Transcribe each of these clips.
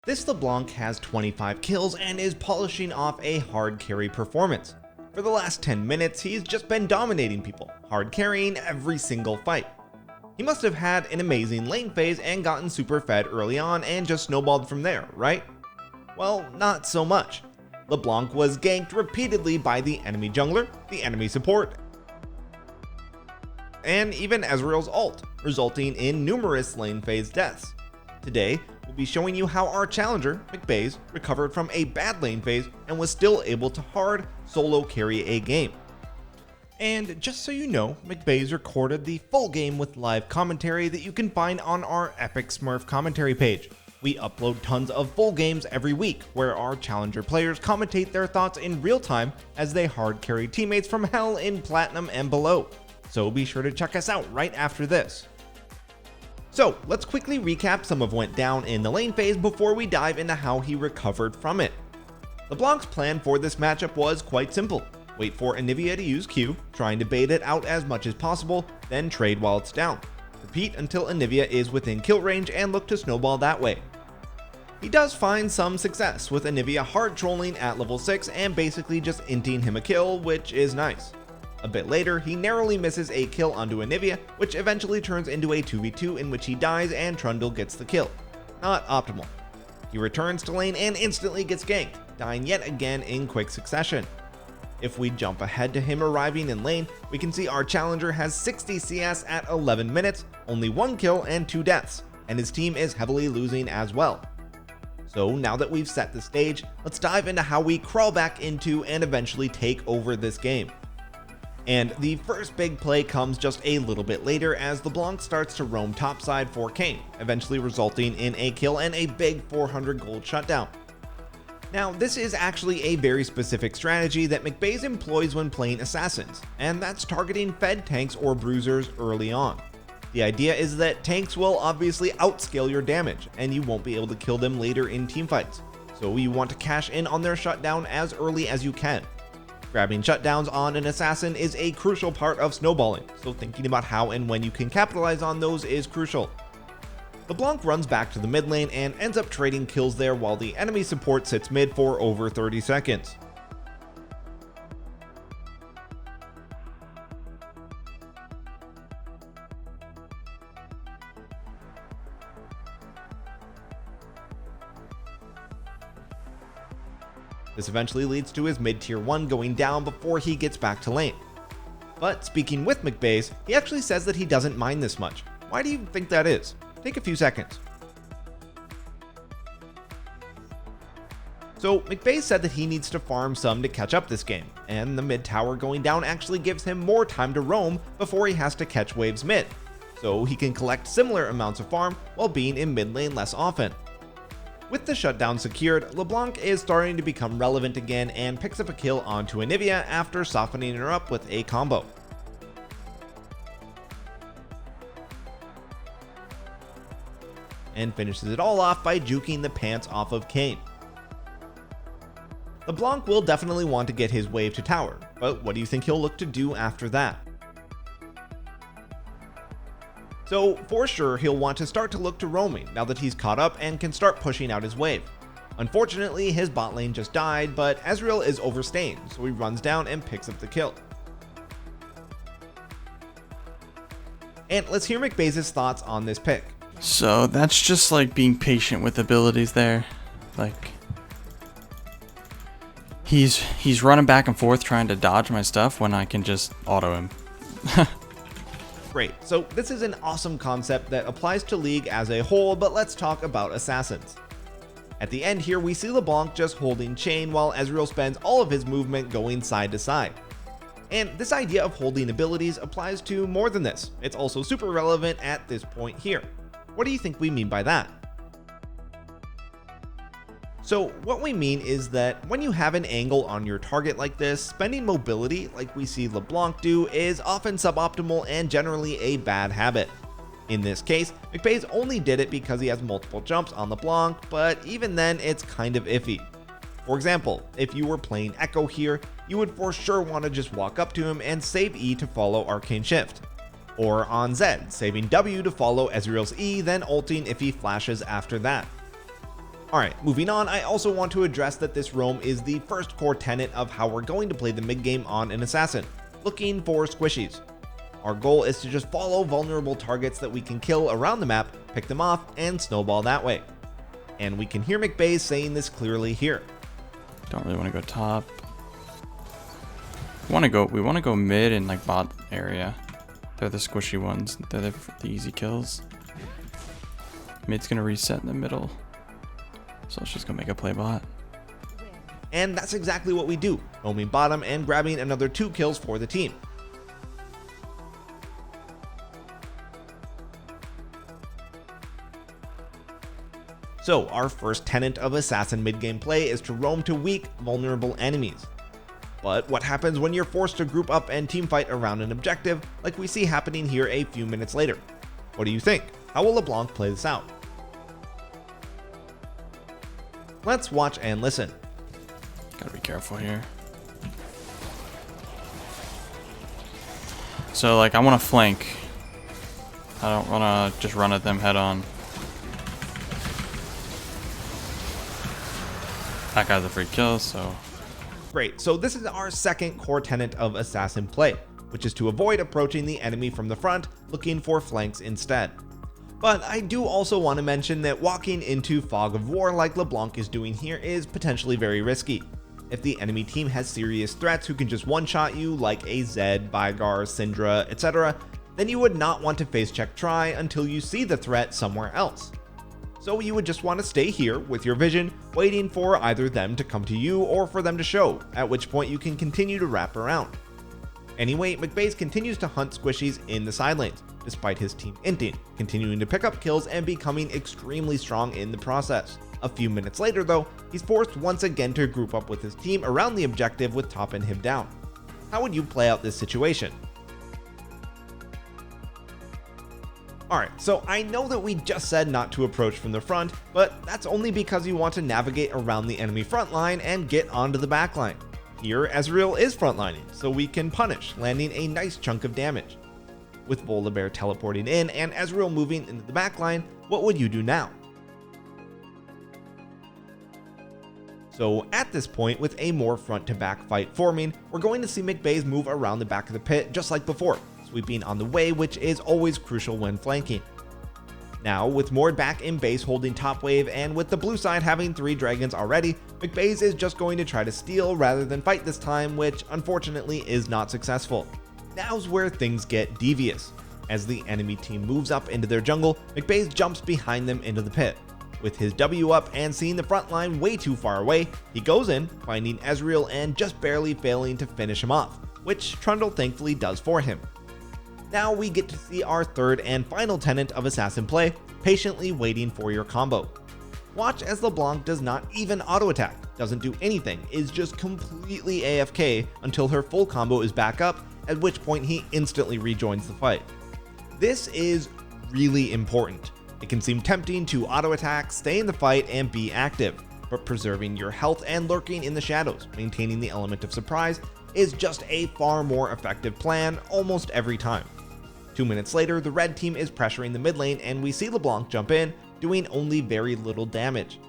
This LeBlanc has 25 kills and is polishing off a hard carry performance. For the last 10 minutes, he's just been dominating people, hard carrying every single fight. He must have had an amazing lane phase and gotten super fed early on and just snowballed from there, right? Well, not so much. LeBlanc was ganked repeatedly by the enemy jungler, the enemy support, and even Ezreal's ult, resulting in numerous lane phase deaths. Today, we'll be showing you how our challenger, mcbaze, recovered from a bad lane phase and was still able to hard solo carry a game. And just so you know, mcbaze recorded the full game with live commentary that you can find on our Epic Smurf commentary page. We upload tons of full games every week where our challenger players commentate their thoughts in real time as they hard carry teammates from hell in platinum and below. So be sure to check us out right after this. So let's quickly recap some of what went down in the lane phase before we dive into how he recovered from it. LeBlanc's plan for this matchup was quite simple. Wait for Anivia to use Q, trying to bait it out as much as possible, then trade while it's down. Repeat until Anivia is within kill range and look to snowball that way. He does find some success with Anivia hard trolling at level 6 and basically just inting him a kill, which is nice. A bit later, he narrowly misses a kill onto Anivia, which eventually turns into a 2v2 in which he dies and Trundle gets the kill. Not optimal. He returns to lane and instantly gets ganked, dying yet again in quick succession. If we jump ahead to him arriving in lane, we can see our challenger has 60 CS at 11 minutes, only 1 kill and 2 deaths, and his team is heavily losing as well. So now that we've set the stage, let's dive into how we crawl back into and eventually take over this game. And the first big play comes just a little bit later as LeBlanc starts to roam topside for Kayn, eventually resulting in a kill and a big 400 gold shutdown. Now this is actually a very specific strategy that mcbaze employs when playing assassins, and that's targeting fed tanks or bruisers early on. The idea is that tanks will obviously outscale your damage, and you won't be able to kill them later in teamfights, so you want to cash in on their shutdown as early as you can. Grabbing shutdowns on an assassin is a crucial part of snowballing, so thinking about how and when you can capitalize on those is crucial. LeBlanc runs back to the mid lane and ends up trading kills there while the enemy support sits mid for over 30 seconds. This eventually leads to his mid-tier 1 going down before he gets back to lane. But speaking with mcbaze, he actually says that he doesn't mind this much. Why do you think that is? Take a few seconds. So mcbaze said that he needs to farm some to catch up this game, and the mid tower going down actually gives him more time to roam before he has to catch waves mid, so he can collect similar amounts of farm while being in mid lane less often. With the shutdown secured, LeBlanc is starting to become relevant again and picks up a kill onto Anivia after softening her up with a combo. And finishes it all off by juking the pants off of Kayn. LeBlanc will definitely want to get his wave to tower, but what do you think he'll look to do after that? So for sure he'll want to start to look to roaming now that he's caught up and can start pushing out his wave. Unfortunately his bot lane just died, but Ezreal is overstaying, so he runs down and picks up the kill. And let's hear mcbaze's thoughts on this pick. So that's just like being patient with abilities there. Like he's running back and forth trying to dodge my stuff when I can just auto him. Great, so this is an awesome concept that applies to League as a whole, but let's talk about assassins. At the end here we see LeBlanc just holding chain while Ezreal spends all of his movement going side to side. And this idea of holding abilities applies to more than this. It's also super relevant at this point here. What do you think we mean by that? So what we mean is that when you have an angle on your target like this, spending mobility like we see LeBlanc do is often suboptimal and generally a bad habit. In this case, mcbaze only did it because he has multiple jumps on LeBlanc, but even then it's kind of iffy. For example, if you were playing Echo here, you would for sure want to just walk up to him and save E to follow Arcane Shift. Or on Zed, saving W to follow Ezreal's E, then ulting if he flashes after that. Alright, moving on, I also want to address that this roam is the first core tenet of how we're going to play the mid game on an assassin, looking for squishies. Our goal is to just follow vulnerable targets that we can kill around the map, pick them off, and snowball that way. And we can hear mcbaze saying this clearly here. Don't really want to go top. We want to go mid and like bot area. They're the squishy ones. They're the easy kills. Mid's gonna reset in the middle. So let's just go make a play bot. And that's exactly what we do, roaming bottom and grabbing another 2 kills for the team. So our first tenet of assassin mid-game play is to roam to weak, vulnerable enemies. But what happens when you're forced to group up and teamfight around an objective like we see happening here a few minutes later? What do you think? How will LeBlanc play this out? Let's watch and listen. Gotta be careful here. So like I want to flank. I don't want to just run at them head on. That guy's a free kill, so... Great, so this is our second core tenet of assassin play, which is to avoid approaching the enemy from the front, looking for flanks instead. But I do also want to mention that walking into fog of war like LeBlanc is doing here is potentially very risky. If the enemy team has serious threats who can just one-shot you like a Zed, Vygar, Syndra, etc., then you would not want to face check try until you see the threat somewhere else. So you would just want to stay here with your vision, waiting for either them to come to you or for them to show, at which point you can continue to wrap around. Anyway, mcbaze continues to hunt squishies in the side lanes, despite his team inting, continuing to pick up kills and becoming extremely strong in the process. A few minutes later though, he's forced once again to group up with his team around the objective with top and him down. How would you play out this situation? Alright, so I know that we just said not to approach from the front, but that's only because you want to navigate around the enemy front line and get onto the back line. Here, Ezreal is frontlining, so we can punish, landing a nice chunk of damage. With Volibear teleporting in and Ezreal moving into the back line, what would you do now? So at this point, with a more front to back fight forming, we're going to see mcbaze move around the back of the pit just like before, sweeping on the way, which is always crucial when flanking. Now, with Mord back in base holding top wave and with the blue side having 3 dragons already, mcbaze is just going to try to steal rather than fight this time, which unfortunately is not successful. Now's where things get devious. As the enemy team moves up into their jungle, mcbaze jumps behind them into the pit. With his W up and seeing the front line way too far away, he goes in, finding Ezreal and just barely failing to finish him off, which Trundle thankfully does for him. Now we get to see our third and final tenet of assassin play, patiently waiting for your combo. Watch as LeBlanc does not even auto attack, doesn't do anything, is just completely AFK until her full combo is back up, at which point he instantly rejoins the fight. This is really important. It can seem tempting to auto attack, stay in the fight, and be active, but preserving your health and lurking in the shadows, maintaining the element of surprise, is just a far more effective plan almost every time. 2 minutes later, the red team is pressuring the mid lane and we see LeBlanc jump in, doing only very little damage.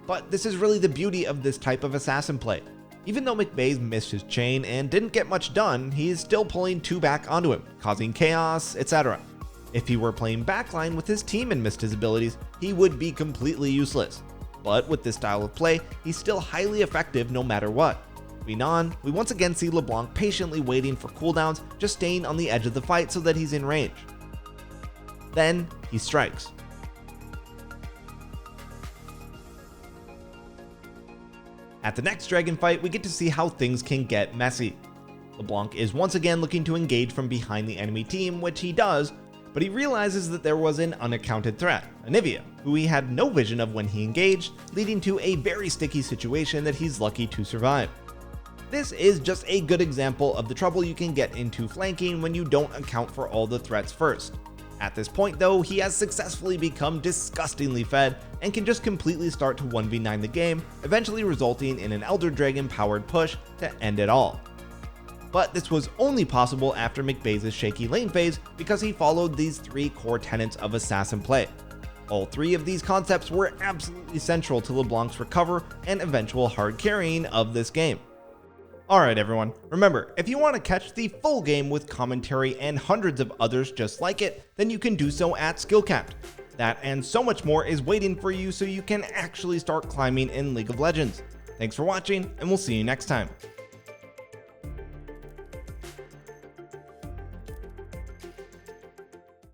But this is really the beauty of this type of assassin play. Even though mcbaze missed his chain and didn't get much done, he is still pulling 2 back onto him, causing chaos, etc. If he were playing backline with his team and missed his abilities, he would be completely useless. But with this style of play, he's still highly effective no matter what. Moving on, we once again see LeBlanc patiently waiting for cooldowns, just staying on the edge of the fight so that he's in range. Then, he strikes. At the next dragon fight, we get to see how things can get messy. LeBlanc is once again looking to engage from behind the enemy team, which he does, but he realizes that there was an unaccounted threat, Anivia, who he had no vision of when he engaged, leading to a very sticky situation that he's lucky to survive. This is just a good example of the trouble you can get into flanking when you don't account for all the threats first. At this point though, he has successfully become disgustingly fed and can just completely start to 1v9 the game, eventually resulting in an Elder Dragon powered push to end it all. But this was only possible after mcbaze's shaky lane phase because he followed these 3 core tenets of assassin play. All three of these concepts were absolutely central to LeBlanc's recover and eventual hard carrying of this game. Alright everyone, remember, if you want to catch the full game with commentary and hundreds of others just like it, then you can do so at skillcapped. That and so much more is waiting for you so you can actually start climbing in League of Legends. Thanks for watching, and we'll see you next time.